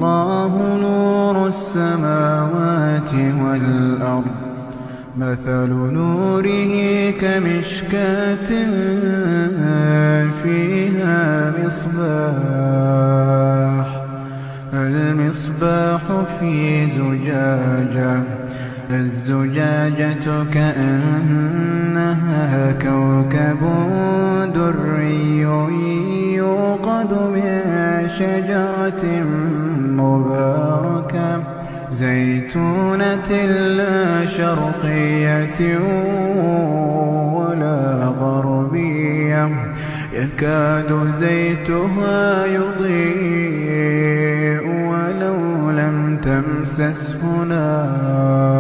الله نور السماوات والأرض مثل نوره كمشكاة فيها مصباح المصباح في زجاجة الزجاجة كأنها كوكب دري يوقد من شجرة مباركة زيتونة لا شرقية ولا غربية يكاد زيتها يضيء ولو لم تمسسه نار